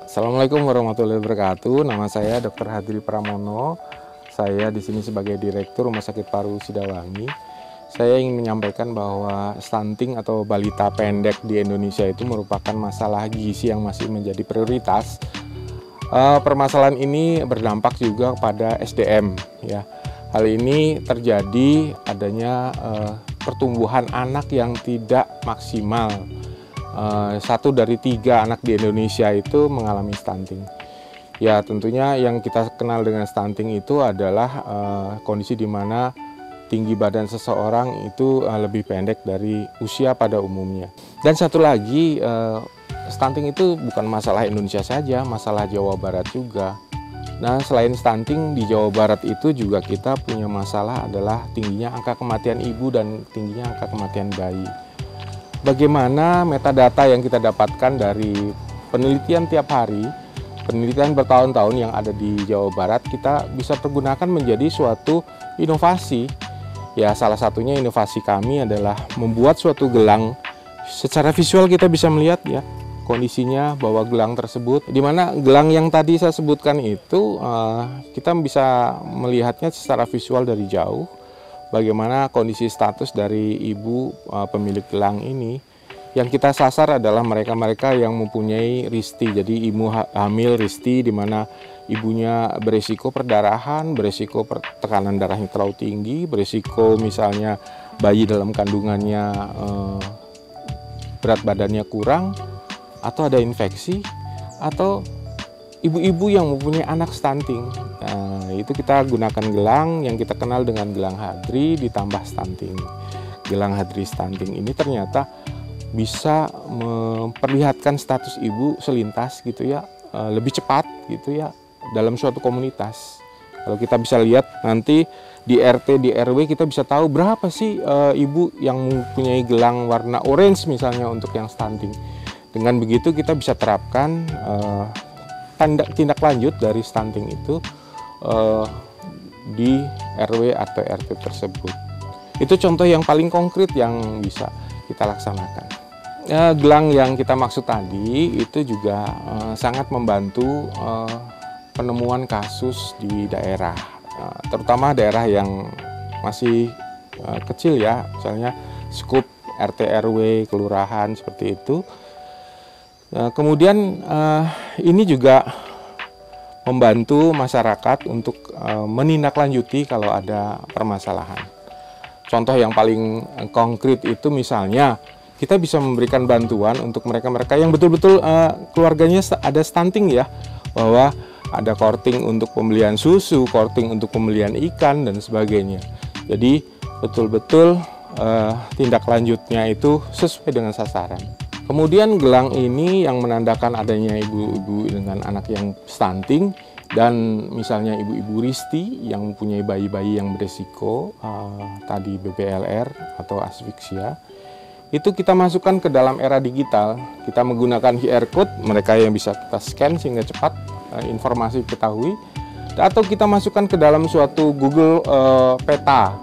Assalamualaikum warahmatullahi wabarakatuh. Nama saya Dr. Hadri Pramono. Saya di sini sebagai Direktur Rumah Sakit Paru Sidawangi. Saya ingin menyampaikan bahwa stunting atau balita pendek di Indonesia itu merupakan masalah gizi yang masih menjadi prioritas. Permasalahan ini berdampak juga pada SDM, ya. Hal ini terjadi adanya pertumbuhan anak yang tidak maksimal. 1 dari 3 anak di Indonesia itu mengalami stunting. Ya, tentunya yang kita kenal dengan stunting itu adalah kondisi di mana tinggi badan seseorang itu lebih pendek dari usia pada umumnya. Dan satu lagi, stunting itu bukan masalah Indonesia saja, masalah Jawa Barat juga. Nah, selain stunting di Jawa Barat itu juga kita punya masalah adalah tingginya angka kematian ibu dan tingginya angka kematian bayi. Bagaimana metadata yang kita dapatkan dari penelitian tiap hari, penelitian bertahun-tahun yang ada di Jawa Barat, kita bisa pergunakan menjadi suatu inovasi. Ya, salah satunya inovasi kami adalah membuat suatu gelang. Secara visual kita bisa melihat ya kondisinya bahwa gelang tersebut, di mana gelang yang tadi saya sebutkan itu kita bisa melihatnya secara visual dari jauh. Bagaimana kondisi status dari ibu pemilik gelang ini. Yang kita sasar adalah mereka-mereka yang mempunyai RISTI, jadi ibu hamil RISTI, di mana ibunya beresiko perdarahan, beresiko tekanan darahnya terlalu tinggi, beresiko misalnya bayi dalam kandungannya berat badannya kurang, atau ada infeksi, atau ibu-ibu yang mempunyai anak stunting. Nah, itu kita gunakan gelang yang kita kenal dengan gelang Hadri ditambah stunting. Gelang Hadri stunting ini ternyata bisa memperlihatkan status ibu selintas gitu ya, lebih cepat gitu ya dalam suatu komunitas. Kalau kita bisa lihat nanti di RT, di RW kita bisa tahu berapa sih ibu yang mempunyai gelang warna orange misalnya untuk yang stunting. Dengan begitu kita bisa terapkan tindak lanjut dari stunting itu di RW atau RT tersebut. Itu contoh yang paling konkret yang bisa kita laksanakan. Gelang yang kita maksud tadi itu juga sangat membantu penemuan kasus di daerah, terutama daerah yang masih kecil ya, misalnya skup RT RW kelurahan seperti itu. Kemudian ini juga membantu masyarakat untuk menindaklanjuti kalau ada permasalahan. Contoh yang paling konkret itu misalnya kita bisa memberikan bantuan untuk mereka-mereka yang betul-betul keluarganya ada stunting ya, bahwa ada korting untuk pembelian susu, korting untuk pembelian ikan dan sebagainya. Jadi betul-betul tindak lanjutnya itu sesuai dengan sasaran. Kemudian gelang ini yang menandakan adanya ibu-ibu dengan anak yang stunting dan misalnya ibu-ibu RISTI yang mempunyai bayi-bayi yang beresiko tadi BPLR atau asfiksia, itu kita masukkan ke dalam era digital. Kita menggunakan QR code, mereka yang bisa kita scan sehingga cepat informasi diketahui, atau kita masukkan ke dalam suatu Google Peta,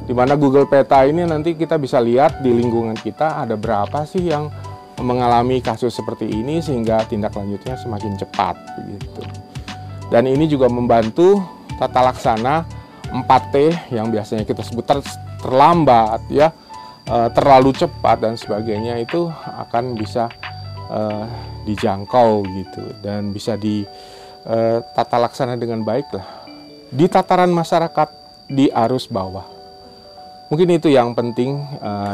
di mana Google Peta ini nanti kita bisa lihat di lingkungan kita ada berapa sih yang mengalami kasus seperti ini sehingga tindak lanjutnya semakin cepat begitu. Dan ini juga membantu tata laksana 4T yang biasanya kita sebut terlambat ya, terlalu cepat dan sebagainya, itu akan bisa dijangkau gitu dan bisa ditata laksana dengan baik lah di tataran masyarakat di arus bawah. Mungkin itu yang penting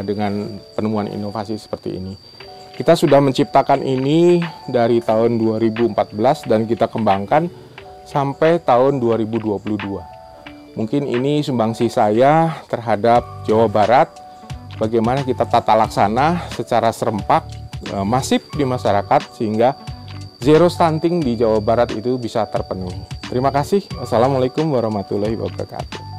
dengan penemuan inovasi seperti ini. Kita sudah menciptakan ini dari tahun 2014 dan kita kembangkan sampai tahun 2022. Mungkin ini sumbangsi saya terhadap Jawa Barat, bagaimana kita tata laksana secara serempak, masif di masyarakat sehingga zero stunting di Jawa Barat itu bisa terpenuhi. Terima kasih. Wassalamualaikum warahmatullahi wabarakatuh.